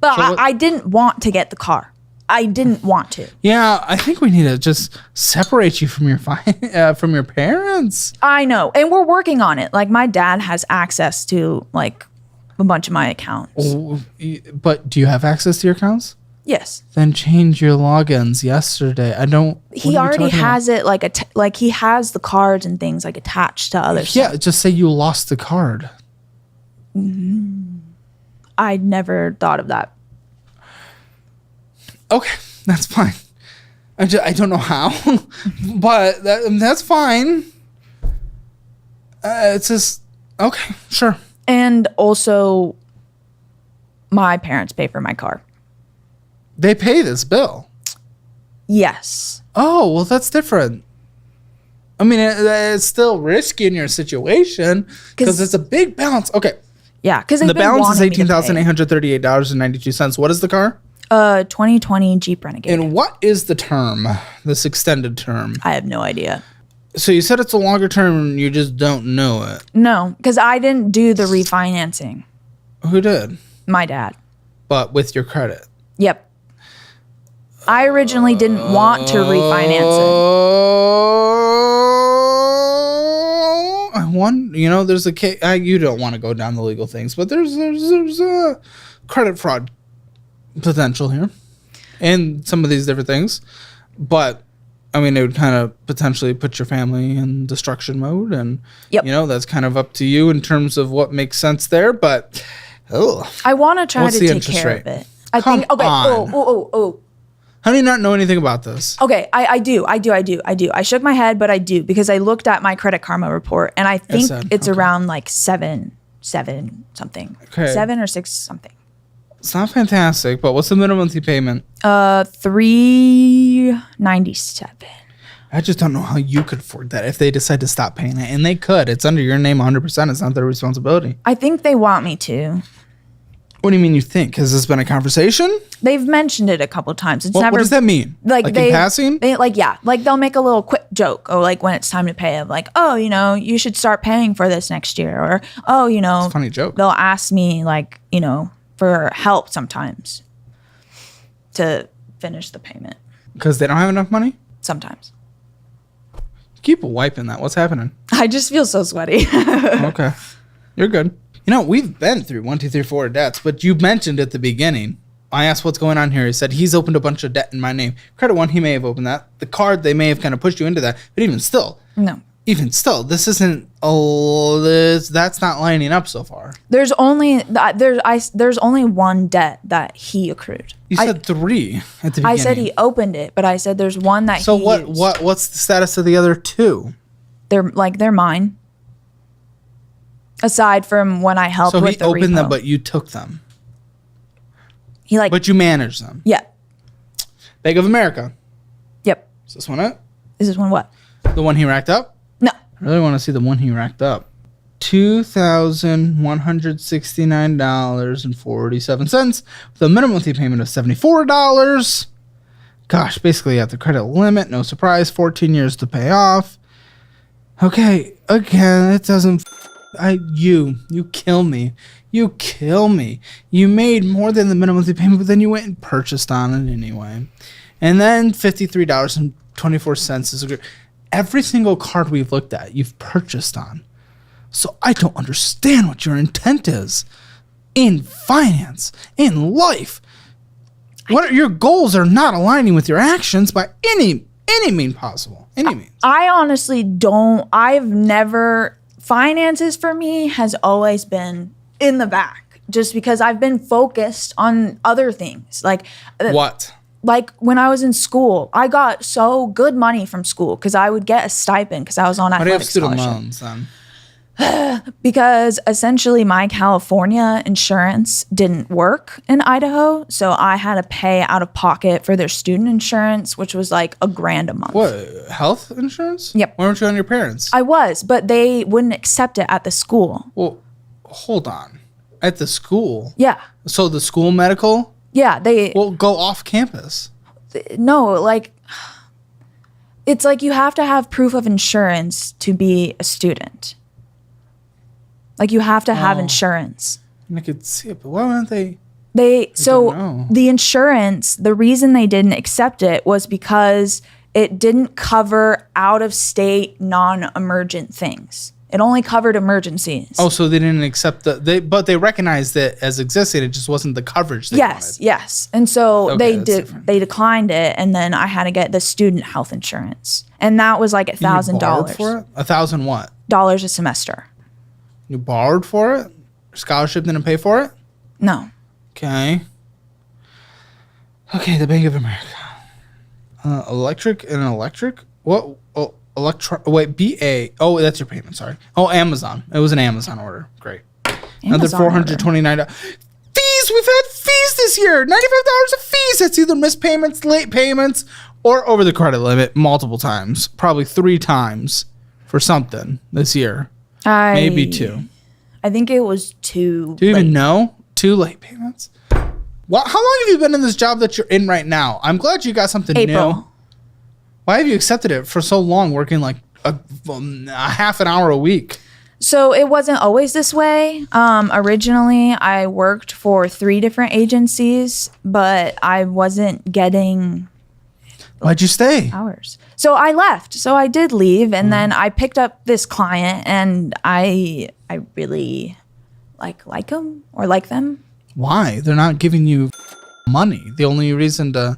But I didn't want to get the car. I didn't want to. Yeah, I think we need to just separate you from your from your parents. I know, and we're working on it. Like my dad has access to like a bunch of my accounts. Oh, but do you have access to your accounts? Yes. Then change your logins yesterday. I don't. He already has it like he has the cards and things like attached to other stuff. Yeah, just say you lost the card. I never thought of that. Okay, that's fine. I don't know how, but that's fine. It's just okay, sure. And also, my parents pay for my car. They pay this bill. Yes. Oh, well, that's different. I mean, it's still risky in your situation because it's a big balance. Okay. Yeah, because the balance is $18,838.92. What is the car? 2020 Jeep Renegade. And what is the term? This extended term? I have no idea. So you said it's a longer term and you just don't know it. No, because I didn't do the refinancing. Who did? My dad. But with your credit. Yep. I originally didn't want to refinance it. There's a case. You don't want to go down the legal things, but there's a credit fraud potential here, and some of these different things. But I mean, it would kind of potentially put your family in destruction mode, and that's kind of up to you in terms of what makes sense there. But I want to try to take care of it. I think. Okay. Oh. How do you not know anything about this? Okay, I do. I shook my head, but I do because I looked at my Credit Karma report, and I think it's around like seven something. Okay. 7 or 6 something. It's not fantastic, but what's the minimum monthly payment? $397. I just don't know how you could afford that if they decide to stop paying it, and they could. It's under your name 100%. It's not their responsibility. I think they want me to. What do you mean you think? Has this been a conversation? They've mentioned it a couple times. It's never. What does that mean? Like in passing? Like they'll make a little quick joke, or like when it's time to pay, of like, oh, you should start paying for this next year, or oh, It's a funny joke. They'll ask me like, for help sometimes to finish the payment. Because they don't have enough money? Sometimes. Keep wiping that. What's happening? I just feel so sweaty. Okay. You're good. We've been through 1, 2, 3, 4 debts, but you mentioned at the beginning, I asked what's going on here. He said he's opened a bunch of debt in my name. Credit One, he may have opened that. The card, they may have kind of pushed you into that. But even still. No. Even still, this isn't, that's not lining up so far. There's only one debt that he accrued. You said 3 at the beginning. I said he opened it, but I said there's one that he used. What's the status of the other 2? They're mine. Aside from when I helped with the repo. So he opened them, but you took them. But you managed them. Yeah. Bank of America. Yep. Is this one it? Is this one what? The one he racked up? No. I really want to see the one he racked up. $2,169.47 with a minimum monthly payment of $74. Gosh, basically at the credit limit. No surprise. 14 years to pay off. Okay. Again, it doesn't... You kill me. You kill me. You made more than the minimum monthly payment, but then you went and purchased on it anyway. And then $53.24 is every single card we've looked at, you've purchased on. So I don't understand what your intent is in finance, in life. Your goals are not aligning with your actions by any means possible. Any means. I honestly don't. Finances for me has always been in the back just because I've been focused on other things. Like what? Like when I was in school, I got so good money from school because I would get a stipend because I was on athletic scholarship. How do you have student loans then? Because essentially my California insurance didn't work in Idaho, so I had to pay out of pocket for their student insurance, which was like $1,000 a month. What, health insurance? Yep. Why weren't you on your parents? I was, but they wouldn't accept it at the school. Well, hold on. At the school? Yeah. So the school medical? Yeah, Well, go off campus. No, like it's like you have to have proof of insurance to be a student. Like you have to have insurance. I could see it, but why wouldn't they? The insurance, the reason they didn't accept it was because it didn't cover out of state non-emergent things. It only covered emergencies. Oh, so they didn't accept but they recognized it as existing. It just wasn't the coverage they wanted. Yes. And so they declined it, and then I had to get the student health insurance. And that was like $1,000. For it? $1,000 what? Dollars a semester. You borrowed for it? Scholarship didn't pay for it? No. Okay, the Bank of America. Electric. What? Oh, wait, BA. Oh, that's your payment. Sorry. Oh, Amazon. It was an Amazon order. Great. Another $429. Fees. We've had fees this year. $95 of fees. That's either missed payments, late payments, or over the credit limit multiple times. Probably 3 times for something this year. Maybe 2. I think it was 2. Do you even know? 2 late payments? Well, how long have you been in this job that you're in right now? I'm glad you got something new. Why have you accepted it for so long, working like a half an hour a week? So it wasn't always this way. Originally, I worked for 3 different agencies, but I wasn't getting... Why'd you stay? Hours. So I left. So I did leave, and then I picked up this client, and I really like them or like them. Why? They're not giving you money. The only reason to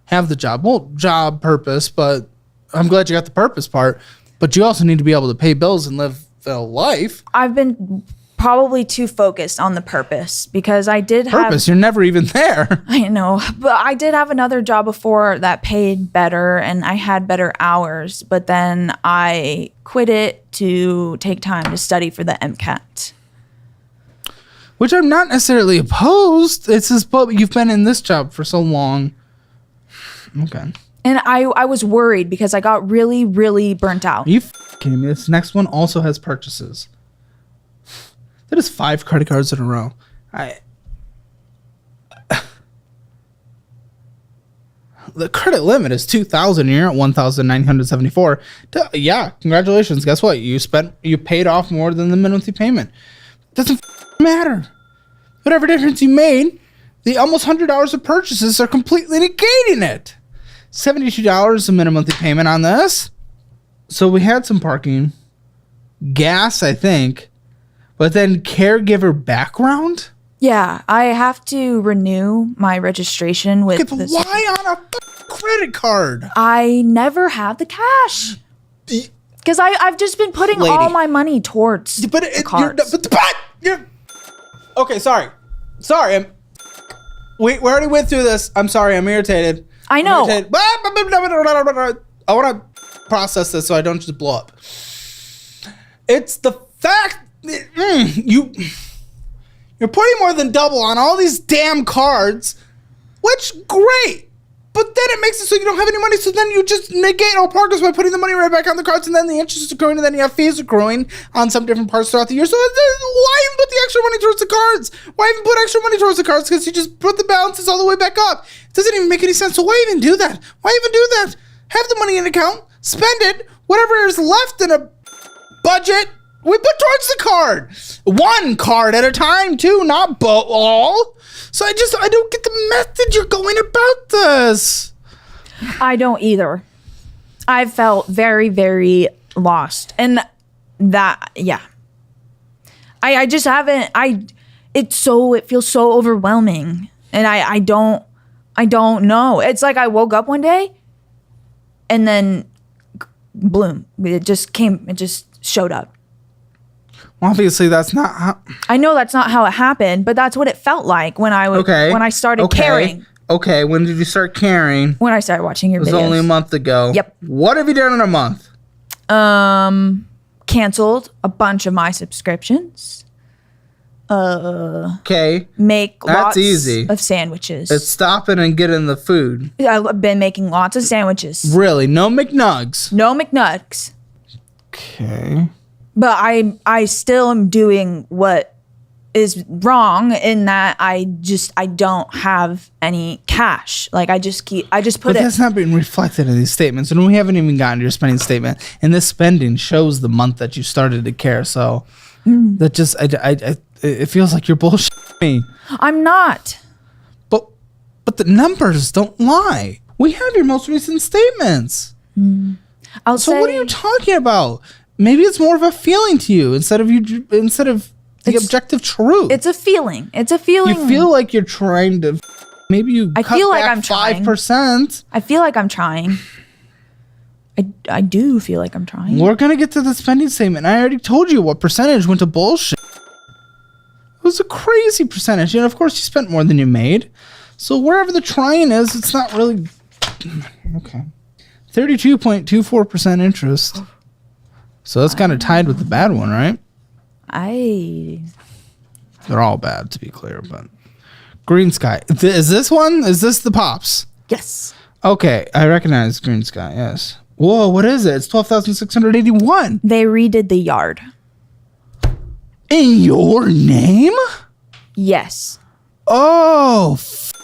have the job, well, job purpose, but I'm glad you got the purpose part, but you also need to be able to pay bills and live a life. I've been probably too focused on the purpose because I did have... Purpose? You're never even there. I know, but I did have another job before that paid better and I had better hours, but then I quit it to take time to study for the MCAT. Which I'm not necessarily opposed. It's just, but you've been in this job for so long. Okay. And I was worried because I got really, really burnt out. Are you kidding me? This next one also has purchases. That is 5 credit cards in a row. The credit limit is $2,000 and you're at $1,974. Yeah, congratulations. Guess what? You paid off more than the monthly payment. Doesn't matter. Whatever difference you made, the almost $100 of purchases are completely negating it. $72 a minimum monthly payment on this. So we had some parking, gas, I think, but then caregiver background. Yeah, I have to renew my registration with. Okay, but why on a credit card? I never have the cash because I've just been putting all my money towards the cards. Okay, sorry. We already went through this. I'm sorry. I'm irritated. I know. I want to process this so I don't just blow up. It's the fact that you're putting more than double on all these damn cards, which great. But then it makes it so you don't have any money, so then you just negate all progress by putting the money right back on the cards, and then the interest is accruing, and then you have fees accruing on some different parts throughout the year. So why even put the extra money towards the cards? Why even put extra money towards the cards? Because you just put the balances all the way back up. It doesn't even make any sense. So why even do that? Why even do that? Have the money in an account, spend it, whatever is left in a budget, we put towards the card. 1 card at a time, too, not all. So I don't get the method you're going about this. I don't either. I felt very, very lost. And that, yeah. I just haven't, it feels so overwhelming. And I don't know. It's like I woke up one day and then bloom. It just showed up. Obviously, that's not how... I know that's not how it happened, but that's what it felt like when I started caring. Okay, when did you start caring? When I started watching your videos. It was only a month ago. Yep. What have you done in a month? Canceled a bunch of my subscriptions. Okay. Make that's lots easy. Of sandwiches. It's stopping and getting the food. I've been making lots of sandwiches. Really? No McNugs? No McNugs. Okay. But I still am doing what is wrong in that I don't have any cash. Like I just put but that's not being reflected in these statements, and we haven't even gotten to your spending statement. And this spending shows the month that you started to care. So that just it feels like you're bullshitting me. I'm not. but the numbers don't lie. We have your most recent statements. I'll So say, what are you talking about? Maybe it's more of a feeling to you instead of the objective truth. it's a feeling. It's a feeling. You feel like you're trying to. Maybe you. I cut feel like back I'm trying. 5%. I feel like I'm trying. I do feel like I'm trying. We're gonna get to the spending statement. I already told you what percentage went to bullshit. It was a crazy percentage, and of course you spent more than you made. So wherever the trying is, it's not really okay. 32.24% interest. So that's kind of tied with the bad one, right? They're all bad, to be clear, but Green Sky. Is this one? Is this the Pops? Yes. Okay, I recognize Green Sky. Yes. Whoa, what is it? It's 12,681. They redid the yard. In your name? Yes. Oh,